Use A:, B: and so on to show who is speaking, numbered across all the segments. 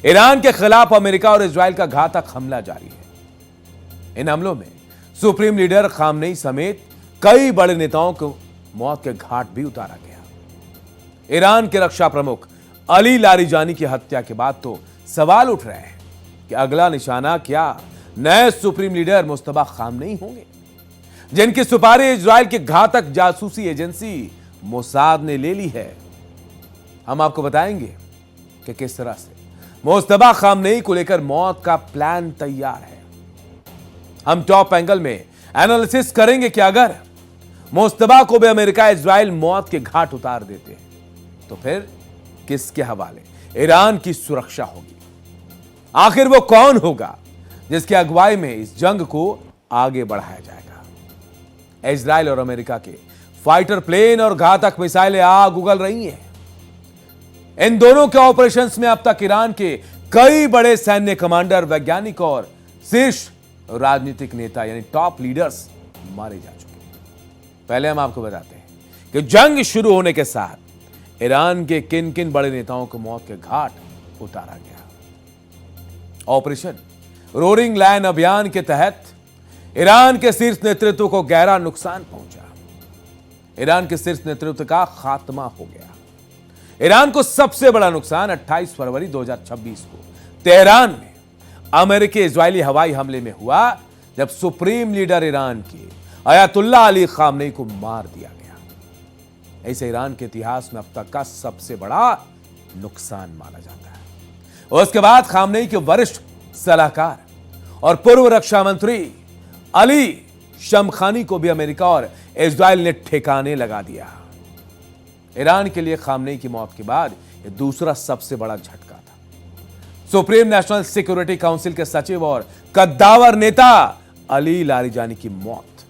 A: Iran के खिलाफ America और इजराइल का घातक हमला जारी है। इन हमलों में सुप्रीम लीडर खामनेई समेत कई बड़े नेताओं को मौत के घाट भी उतारा गया। ईरान के रक्षा प्रमुख अली लारिजानी की हत्या के बाद तो सवाल उठ रहे हैं कि अगला निशाना क्या नए सुप्रीम लीडर मुस्तफा खामनेई होंगे, जिनकी सुपारी इजराइल की घातक जासूसी एजेंसी मोसाद ने ले ली है। हम आपको बताएंगे कि किस तरह से मुस्तफा खामनेई को लेकर मौत का प्लान तैयार है। हम टॉप एंगल में एनालिसिस करेंगे कि अगर मुस्तफा को भी अमेरिका इजराइल मौत के घाट उतार देते हैं तो फिर किसके हवाले ईरान की सुरक्षा होगी। आखिर वो कौन होगा जिसकी अगुवाई में इस जंग को आगे बढ़ाया जाएगा। इजराइल और अमेरिका के फाइटर प्लेन और घातक मिसाइलें आग उगल रही हैं। इन दोनों के ऑपरेशंस में अब तक ईरान के कई बड़े सैन्य कमांडर, वैज्ञानिक और शीर्ष राजनीतिक नेता यानी टॉप लीडर्स मारे जा चुके हैं। पहले हम आपको बताते हैं कि जंग शुरू होने के साथ ईरान के किन किन बड़े नेताओं को मौत के घाट उतारा गया। ऑपरेशन रोरिंग लायन अभियान के तहत ईरान के शीर्ष नेतृत्व को गहरा नुकसान पहुंचा। ईरान के शीर्ष नेतृत्व का खात्मा हो गया। ईरान को सबसे बड़ा नुकसान 28 फरवरी 2026 को तेहरान में अमेरिकी इजरायली हवाई हमले में हुआ, जब सुप्रीम लीडर ईरान के अयातुल्ला अली खामनेई को मार दिया गया। ऐसे ईरान के इतिहास में अब तक का सबसे बड़ा नुकसान माना जाता है। उसके बाद खामनेई के वरिष्ठ सलाहकार और पूर्व रक्षा मंत्री अली शमखानी को भी अमेरिका और इजराइल ने ठिकाने लगा दिया। ईरान के लिए खामनेई की मौत के बाद यह दूसरा सबसे बड़ा झटका था। सुप्रीम नेशनल सिक्योरिटी काउंसिल के सचिव और कद्दावर नेता अली लारिजानी की मौत।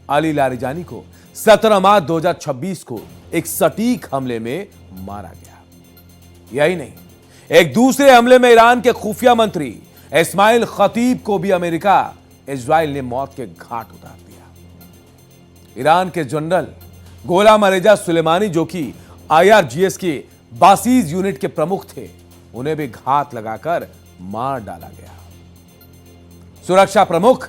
A: अली लारिजानी को 17 मार्च 2026 को एक सटीक हमले में मारा गया। यही नहीं, एक दूसरे हमले में ईरान के खुफिया मंत्री इस्माइल खतीब को भी अमेरिका इजराइल ने मौत के घाट उतार दिया। ईरान के जनरल गोलाम रेजा सुलेमानी, जो कि IRGS के बासीज यूनिट के प्रमुख थे, उन्हें भी घात लगाकर मार डाला गया। सुरक्षा प्रमुख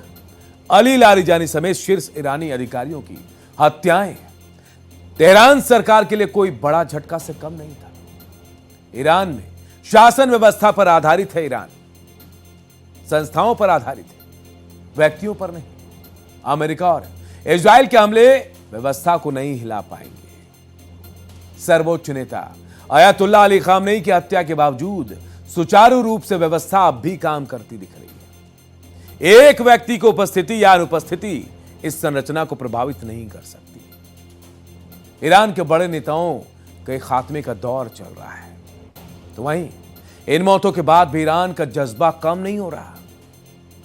A: अली लारिजानी समेत शीर्ष ईरानी अधिकारियों की हत्याएं तेहरान सरकार के लिए कोई बड़ा झटका से कम नहीं था। ईरान में शासन व्यवस्था पर आधारित है। ईरान संस्थाओं पर आधारित है, व्यक्तियों पर नहीं। अमेरिका और इजराइल के हमले व्यवस्था को नहीं हिला पाएंगे। सर्वोच्च नेता अयातुल्ला अली खामनेई की हत्या के बावजूद सुचारू रूप से व्यवस्था अब भी काम करती दिख रही है। एक व्यक्ति की उपस्थिति या अनुपस्थिति इस संरचना को प्रभावित नहीं कर सकती। ईरान के बड़े नेताओं के खात्मे का दौर चल रहा है, तो वहीं इन मौतों के बाद भी ईरान का जज्बा कम नहीं हो रहा।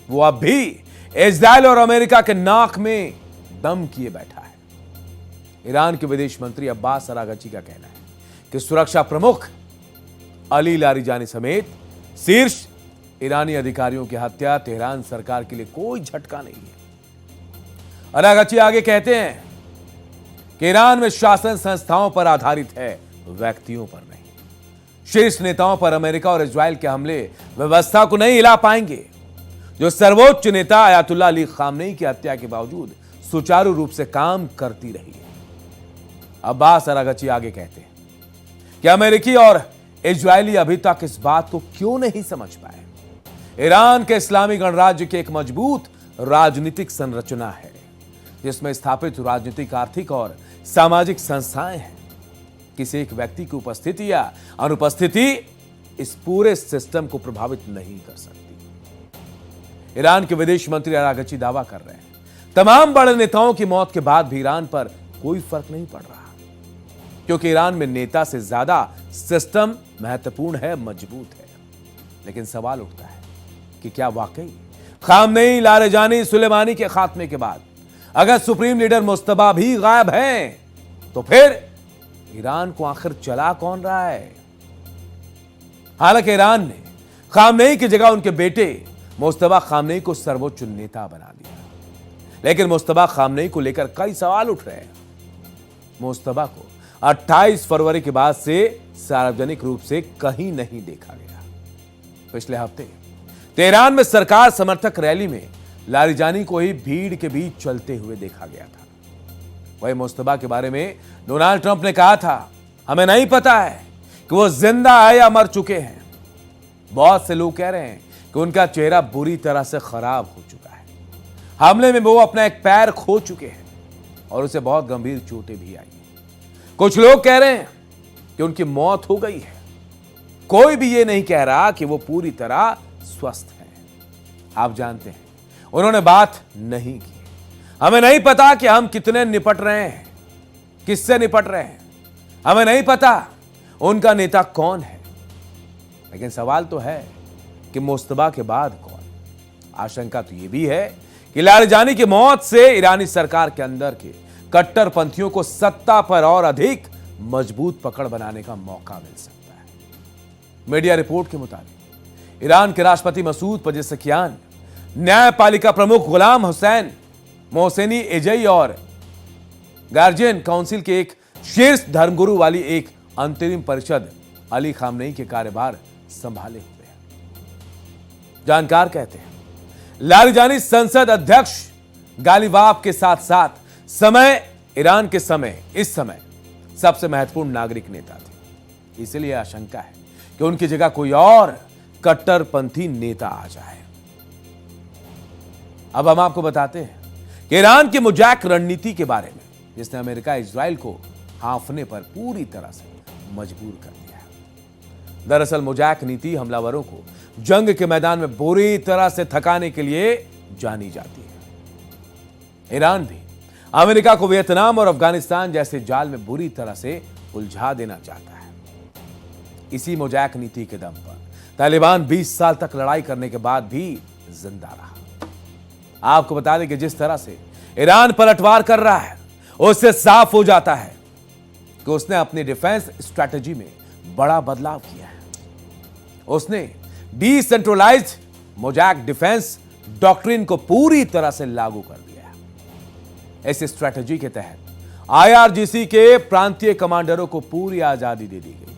A: वो अब भी इजराइल और अमेरिका के नाक में दम किए बैठा है। ईरान के विदेश मंत्री अब्बास अरागची का कहना है कि सुरक्षा प्रमुख अली लारिजानी समेत शीर्ष ईरानी अधिकारियों की हत्या तेहरान सरकार के लिए कोई झटका नहीं है। अरागची आगे कहते हैं कि ईरान में शासन संस्थाओं पर आधारित है, व्यक्तियों पर नहीं। शीर्ष नेताओं पर अमेरिका और इजराइल के हमले व्यवस्था को नहीं हिला पाएंगे। जो सर्वोच्च नेता अयातुल्ला अली खामनेई की हत्या के बावजूद सुचारू रूप से काम करती रही है। अब्बास अरागची आगे कहते हैं कि अमेरिकी और इजरायली अभी तक इस बात को क्यों नहीं समझ पाए। ईरान के इस्लामी गणराज्य की एक मजबूत राजनीतिक संरचना है, जिसमें स्थापित राजनीतिक, आर्थिक और सामाजिक संस्थाएं हैं। किसी एक व्यक्ति की उपस्थिति या अनुपस्थिति इस पूरे सिस्टम को प्रभावित नहीं कर सकती। ईरान के विदेश मंत्री अरागची दावा कर रहे हैं तमाम बड़े नेताओं की मौत के बाद भी ईरान पर कोई फर्क नहीं पड़ रहा, क्योंकि ईरान में नेता से ज्यादा सिस्टम महत्वपूर्ण है, मजबूत है। लेकिन सवाल उठता है कि क्या वाकई खामनेई, लारिजानी, सुलेमानी के खात्मे के बाद अगर सुप्रीम लीडर मुस्तफा भी गायब हैं, तो फिर ईरान को आखिर चला कौन रहा है? हालांकि ईरान ने खामनेई की जगह उनके बेटे मुस्तफा खामनेई को सर्वोच्च नेता बना दिया, लेकिन मुस्तफा खामनेई को लेकर कई सवाल उठ रहे हैं। मुस्तफा को 28 फरवरी के बाद से सार्वजनिक रूप से कहीं नहीं देखा गया। पिछले हफ्ते तेहरान में सरकार समर्थक रैली में लारिजानी को ही भीड़ के बीच चलते हुए देखा गया था। वही मुस्तफा के बारे में डोनाल्ड ट्रंप ने कहा था, हमें नहीं पता है कि वो जिंदा है या मर चुके हैं। बहुत से लोग कह रहे हैं कि उनका चेहरा बुरी तरह से खराब हो चुका है। हमले में वो अपना एक पैर खो चुके हैं और उसे बहुत गंभीर चोटें भी आई हैं। कुछ लोग कह रहे हैं कि उनकी मौत हो गई है। कोई भी ये नहीं कह रहा कि वो पूरी तरह स्वस्थ है। आप जानते हैं उन्होंने बात नहीं की। हमें नहीं पता कि हम कितने निपट रहे हैं, किससे निपट रहे हैं। हमें नहीं पता उनका नेता कौन है। लेकिन सवाल तो है कि मुस्तफा के बाद कौन। आशंका तो यह भी है कि लारिजानी की मौत से ईरानी सरकार के अंदर के कट्टरपंथियों को सत्ता पर और अधिक मजबूत पकड़ बनाने का मौका मिल सकता है। मीडिया रिपोर्ट के मुताबिक ईरान के राष्ट्रपति मसूद पेजेशकियान, न्यायपालिका प्रमुख गुलाम हुसैन मोहसेनी एजई और गार्जियन काउंसिल के एक शीर्ष धर्मगुरु वाली एक अंतरिम परिषद अली खामनेई के कार्यभार संभाले हुए हैं। जानकार कहते हैं लारिजानी संसद अध्यक्ष गालिबाफ के साथ साथ ईरान के इस समय सबसे महत्वपूर्ण नागरिक नेता थे। इसलिए आशंका है कि उनकी जगह कोई और कट्टरपंथी नेता आ जाए। अब हम आपको बताते हैं कि ईरान की मुजाक रणनीति के बारे में, जिसने अमेरिका इजराइल को हांफने पर पूरी तरह से मजबूर कर दिया है। दरअसल मुजाक नीति हमलावरों को जंग के मैदान में बुरी तरह से थकाने के लिए जानी जाती है। ईरान भी अमेरिका को वियतनाम और अफगानिस्तान जैसे जाल में बुरी तरह से उलझा देना चाहता है। इसी मुजाक नीति के दम पर तालिबान 20 साल तक लड़ाई करने के बाद भी जिंदा रहा। आपको बता दें कि जिस तरह से ईरान पलटवार कर रहा है, उससे साफ हो जाता है कि उसने अपनी डिफेंस स्ट्रैटेजी में बड़ा बदलाव किया है। उसने डिसेंट्रलाइज्ड मोजाक डिफेंस डॉक्ट्रिन को पूरी तरह से लागू कर दिया है। इस स्ट्रैटेजी के तहत आईआरजीसी के प्रांतीय कमांडरों को पूरी आजादी दे दी गई,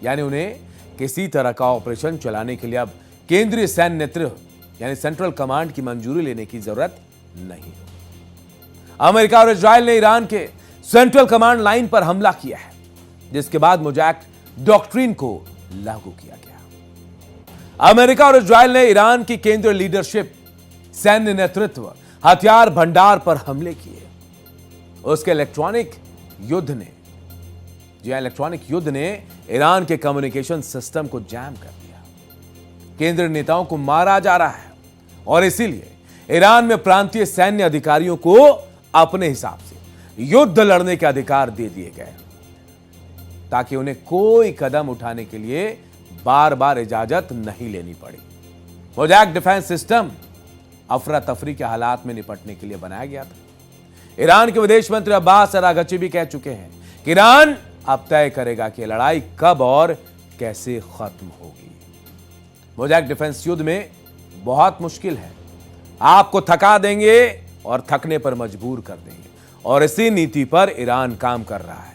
A: यानी उन्हें किसी तरह का ऑपरेशन चलाने के लिए अब केंद्रीय सैन्य नेतृत्व यानी सेंट्रल कमांड की मंजूरी लेने की जरूरत नहीं। अमेरिका और इजराइल ने ईरान के सेंट्रल कमांड लाइन पर हमला किया है, जिसके बाद मुजाक डॉक्ट्रिन को लागू किया गया। अमेरिका और इजराइल ने ईरान की केंद्रीय लीडरशिप, सैन्य नेतृत्व, हथियार भंडार पर हमले किए। उसके इलेक्ट्रॉनिक युद्ध ने ईरान के कम्युनिकेशन सिस्टम को जैम कर दिया। केंद्रीय नेताओं को मारा जा रहा है और इसीलिए ईरान में प्रांतीय सैन्य अधिकारियों को अपने हिसाब से युद्ध लड़ने के अधिकार दे दिए गए, ताकि उन्हें कोई कदम उठाने के लिए बार बार इजाजत नहीं लेनी पड़ी। मोजाक डिफेंस सिस्टम अफरा तफरी के हालात में निपटने के लिए बनाया गया था। ईरान के विदेश मंत्री अब्बास अरागची भी कह चुके हैं कि ईरान अब तय करेगा कि लड़ाई कब और कैसे खत्म होगी। मोजाक डिफेंस युद्ध में बहुत मुश्किल है। आपको थका देंगे और थकने पर मजबूर कर देंगे, और इसी नीति पर ईरान काम कर रहा है।